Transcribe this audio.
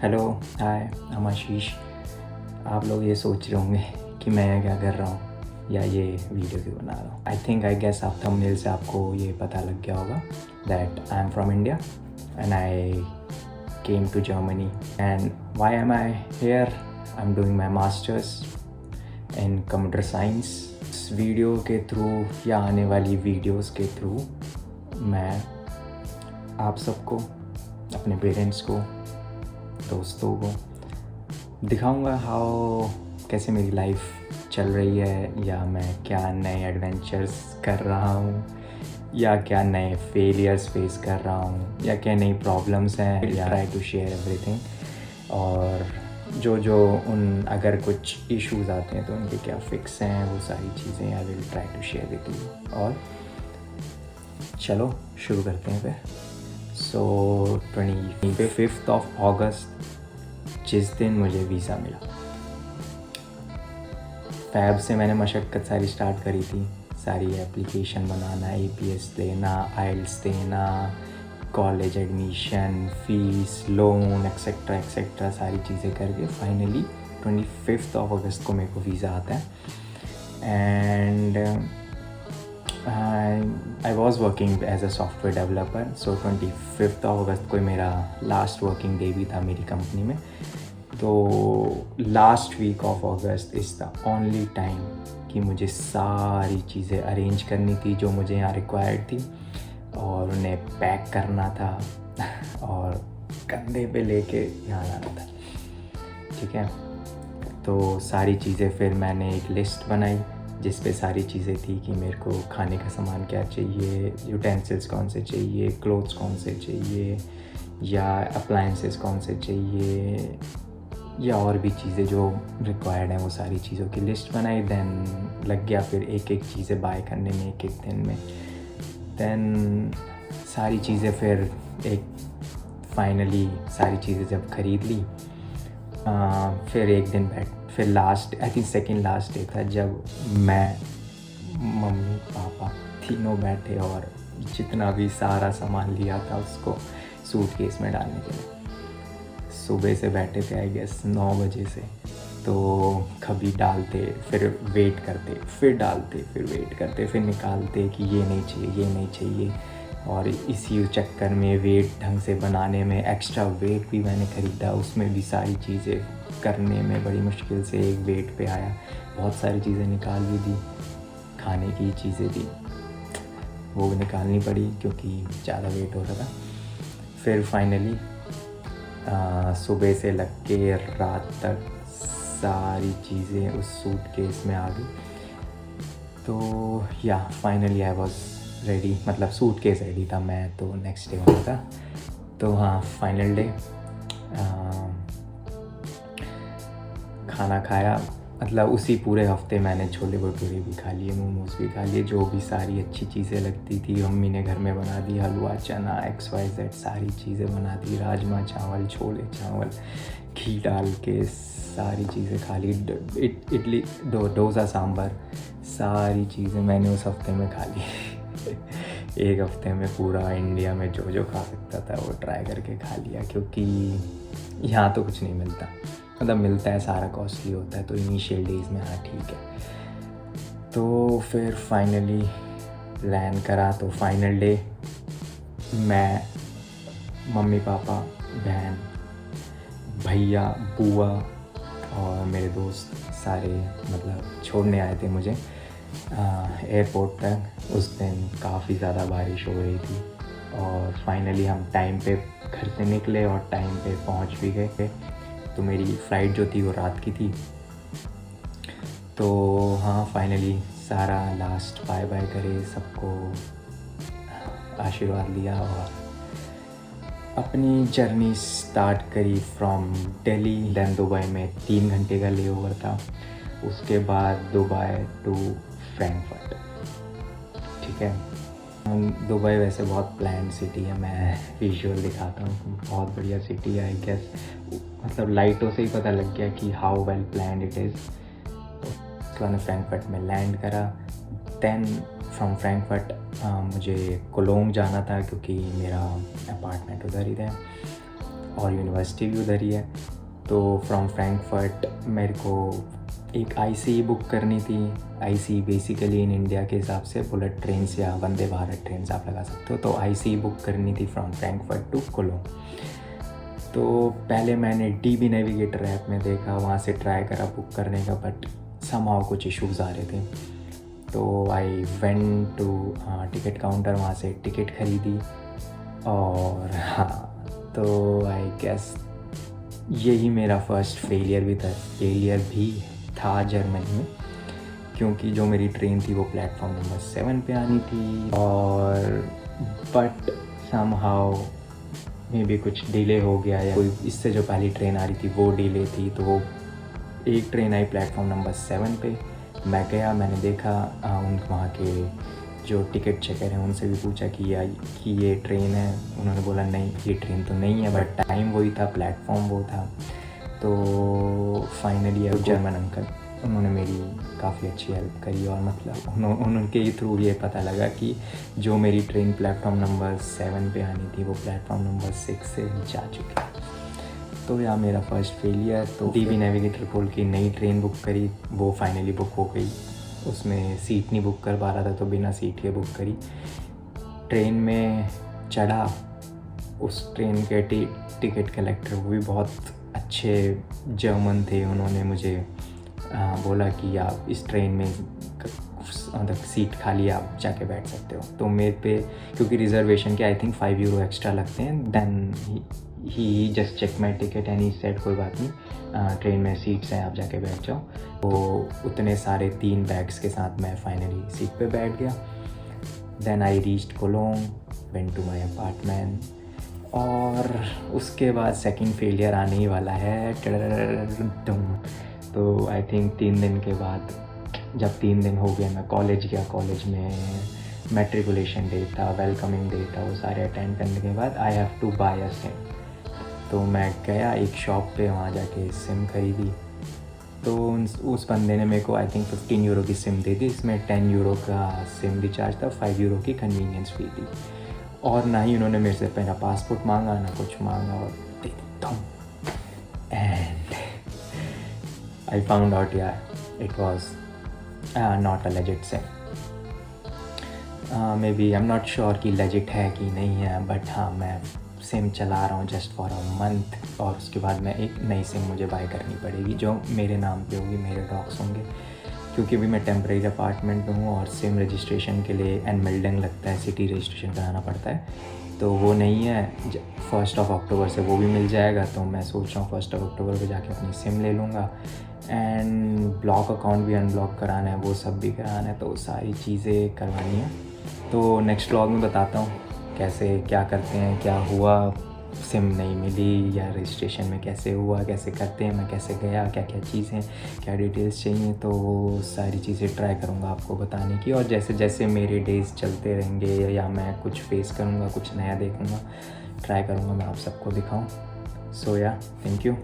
Hello, hi, I'm आशीष। आप लोग ये सोच रहे होंगे कि मैं क्या कर रहा हूँ या ये वीडियो क्यों बना रहा हूँ। आई गेस आप थंबनेल से आपको ये पता लग गया होगा that I am from India and I came to Germany. And why am I here? I am doing my masters in computer science. इस वीडियो के थ्रू या आने वाली वीडियोस के थ्रू मैं आप सबको, अपने पेरेंट्स को, दोस्तों को दिखाऊंगा कैसे मेरी लाइफ चल रही है, या मैं क्या नए एडवेंचर्स कर रहा हूँ, या क्या नए फेलियर्स फेस कर रहा हूँ, या क्या नई प्रॉब्लम्स हैं। या ट्राई टू शेयर एवरीथिंग। और जो उन अगर कुछ इश्यूज आते हैं तो उनके क्या फिक्स हैं, वो सारी चीज़ें I will try to share with you. और चलो शुरू करते हैं फिर। सो 25 अगस्त जिस दिन मुझे वीज़ा मिला, फैब से मैंने मशक्क़त सारी स्टार्ट करी थी। सारी एप्लीकेशन बनाना, APS देना, IELTS देना, college admission, fees, loan, etcetera etcetera सारी चीज़ें करके फाइनली 25 अगस्त को मेरे को वीज़ा आता है। And I was working as a software developer. So 25 अगस्त को मेरा लास्ट वर्किंग डे भी था मेरी कंपनी में। तो last week of August is the only time कि मुझे सारी चीज़ें अरेंज करनी थी जो मुझे यहाँ रिक्वायर्ड थी, और उन्हें पैक करना था और कंधे पे लेके यहाँ लाना था। ठीक है, तो सारी चीज़ें फिर मैंने एक लिस्ट बनाई जिस पे सारी चीज़ें थी कि मेरे को खाने का सामान क्या चाहिए, यूटेंसिल्स कौन से चाहिए, क्लोथ्स कौन से चाहिए, या अप्लायंसेस कौन से चाहिए, या और भी चीज़ें जो रिक्वायर्ड हैं, वो सारी चीज़ों की लिस्ट बनाई। देन लग गया फिर एक एक चीज़ें बाय करने में एक एक दिन में। देन सारी चीज़ें फिर एक फाइनली सारी चीज़ें जब ख़रीद ली, फिर एक दिन फिर last, I think second last day था, जब मैं, मम्मी, पापा तीनों बैठे और जितना भी सारा सामान लिया था उसको सूटकेस में डालने के लिए। सुबह से बैठे थे, आई गेस 9 बजे से। तो कभी डालते, फिर वेट करते, फिर डालते, फिर वेट करते, फिर निकालते कि ये नहीं चाहिए, ये नहीं चाहिए। और इसी चक्कर में वेट ढंग से बनाने में एक्स्ट्रा वेट भी मैंने ख़रीदा, उसमें भी सारी चीज़ें करने में बड़ी मुश्किल से एक वेट पे आया। बहुत सारी चीज़ें निकाल भी दी, खाने की चीज़ें भी वो निकालनी पड़ी क्योंकि ज़्यादा वेट हो रहा था। फिर फाइनली सुबह से लग के रात तक सारी चीज़ें उस सूटकेस में आ गई। तो या फाइनली आई वॉज रेडी, मतलब सूटकेस रेडी था, मैं तो नेक्स्ट डे होना था। तो हाँ, फाइनल डे खाना खाया, मतलब उसी पूरे हफ्ते मैंने छोले भटूरे भी खा लिए, मोमोज भी खा लिए, जो भी सारी अच्छी चीज़ें लगती थी मम्मी ने घर में बना दी। हलवा, चना, XYZ सारी चीज़ें बना दी, राजमा चावल, छोले चावल, घी डाल के सारी चीज़ें खा ली। इडली, डोसा, सांभर, सारी चीज़ें मैंने उस हफ्ते में खा ली। एक हफ्ते में पूरा इंडिया में जो जो खा सकता था वो ट्राई करके खा लिया, क्योंकि यहाँ तो कुछ नहीं मिलता, मतलब मिलता है, सारा कॉस्टली होता है। तो इनिशियल डेज़ में हाँ ठीक है। तो फिर फाइनली प्लान करा, तो फाइनल डे मैं, मम्मी, पापा, बहन, भैया, बुआ और मेरे दोस्त सारे मतलब छोड़ने आए थे मुझे एयरपोर्ट तक। उस दिन काफ़ी ज़्यादा बारिश हो रही थी और फाइनली हम टाइम पे घर से निकले और टाइम पे पहुंच भी गए। तो मेरी फ़्लाइट जो थी वो रात की थी। तो हाँ, फाइनली सारा लास्ट बाय बाय करे, सबको आशीर्वाद लिया और अपनी जर्नी स्टार्ट करी फ्रॉम दिल्ली। दैन दुबई में 3 घंटे का लेओवर था, उसके बाद दुबई टू फ्रैंकफर्ट। ठीक है, दुबई वैसे बहुत प्लान सिटी है, मैं विजुअल दिखाता हूँ, बहुत बढ़िया सिटी है। आई गेस मतलब लाइटों से ही पता लग गया कि how well planned it is. उसके बाद फ्रैंकफर्ट में लैंड करा। दैन फ्रॉम फ्रैंकफर्ट मुझे कोलोंग जाना था क्योंकि मेरा अपार्टमेंट उधर ही था। और यूनिवर्सिटी भी उधर ही है। तो फ्रॉम फ्रैंकफर्ट मेरे को एक आईसी बुक करनी थी। आईसी बेसिकली इन इंडिया के हिसाब से बुलेट ट्रेन्स या वंदे भारत ट्रेन्स आप लगा सकते हो। तो आईसी बुक करनी थी फ्रॉम फ्रैंकफर्ट टू कोलोन। तो पहले मैंने डीबी नेविगेटर ऐप में देखा, वहाँ से ट्राई करा बुक करने का, बट समहाउ कुछ इश्यूज़ आ रहे थे। तो I went to ticket counter, वहाँ से टिकट खरीदी और हाँ, तो आई गेस यही मेरा फर्स्ट फेलियर भी था जर्मनी में, क्योंकि जो मेरी ट्रेन थी वो प्लेटफॉर्म नंबर 7 पे आनी थी और बट समहाउ मे बी कुछ डिले हो गया या कोई इससे जो पहली ट्रेन आ रही थी वो डिले थी। तो वो एक ट्रेन आई प्लेटफॉर्म नंबर 7 पे। मैं गया, मैंने देखा उन वहाँ के जो टिकट चेकर हैं उनसे भी पूछा कि ये ट्रेन है। उन्होंने बोला नहीं, ये ट्रेन तो नहीं है, बट टाइम वही था, प्लेटफॉर्म वो था। तो फाइनली जर्मन अंकल, उन्होंने मेरी काफ़ी अच्छी हेल्प करी और मतलब उनके थ्रू ये पता लगा कि जो मेरी ट्रेन प्लेटफॉर्म नंबर 7 पे आनी थी वो प्लेटफॉर्म नंबर 6 से जा चुकी है। तो यह मेरा फर्स्ट फेलियर। तो डीबी नेविगेटर खोल के नई ट्रेन बुक करी, वो फाइनली बुक हो गई। उसमें सीट नहीं बुक कर पा रहा था तो बिना सीट के बुक करी। ट्रेन में चढ़ा, उस ट्रेन के टिकट कलेक्टर वो भी बहुत अच्छे जर्मन थे। उन्होंने मुझे बोला कि आप इस ट्रेन में मतलब सीट खाली, आप जाके बैठ सकते हो। तो मेरे पे क्योंकि रिजर्वेशन के आई थिंक 5 यूरो एक्स्ट्रा लगते हैं, then he just check my ticket and he said कोई बात नहीं, ट्रेन में सीट्स हैं, आप जाके बैठ जाओ। तो उतने सारे 3 बैग्स के साथ मैं फाइनली सीट पे बैठ गया। Then I reached Cologne, went to my apartment और उसके बाद सेकंड फेलियर आने ही वाला है। तो आई थिंक 3 दिन के बाद, जब 3 दिन हो गए, मैं कॉलेज गया। कॉलेज में मैट्रिकुलेशन डे था, वेलकमिंग डे था, वो सारे अटेंड करने के बाद I have to buy a sim. तो मैं गया एक शॉप पे, वहाँ जाके सिम खरीदी। तो उस बंदे ने मेरे को आई थिंक 15 यूरो की सिम दे दी। इसमें 10 यूरो का सिम रिचार्ज था, 5 यूरो की कन्वीनियंस फी थी। और ना ही उन्होंने मेरे से मेरा पासपोर्ट मांगा, ना कुछ मांगा, और दे देता हूँ। एंड आई फाउंड आउट यार it was not a legit sim. Maybe I am not sure कि लेजिट है कि नहीं है, बट हाँ, मैं सिम चला रहा हूँ जस्ट फॉर अ मंथ और उसके बाद मैं एक नई सिम मुझे बाय करनी पड़ेगी जो मेरे नाम पे होगी, मेरे डॉक्स होंगे, क्योंकि अभी मैं टेम्परेरी अपार्टमेंट में हूँ और सिम रजिस्ट्रेशन के लिए एनमेल्डिंग लगता है, सिटी रजिस्ट्रेशन कराना पड़ता है। तो वो नहीं है, 1 अक्टूबर से वो भी मिल जाएगा। तो मैं सोच रहा हूँ 1 अक्टूबर को जाके अपनी सिम ले लूँगा। एंड ब्लॉक अकाउंट भी अनब्लॉक कराना है, वो सब भी कराना है, तो सारी चीज़ें करवानी है। तो नेक्स्ट व्लॉग में बताता हूँ कैसे क्या करते हैं, क्या हुआ, सिम नहीं मिली या रजिस्ट्रेशन में कैसे हुआ, कैसे करते हैं, मैं कैसे गया, क्या क्या चीज़ें, क्या डिटेल्स चाहिए। तो वो सारी चीज़ें ट्राई करूँगा आपको बताने की। और जैसे जैसे मेरे डेज़ चलते रहेंगे या मैं कुछ फेस करूँगा, कुछ नया देखूँगा, ट्राई करूँगा मैं आप सबको दिखाऊँ। सो या थैंक यू।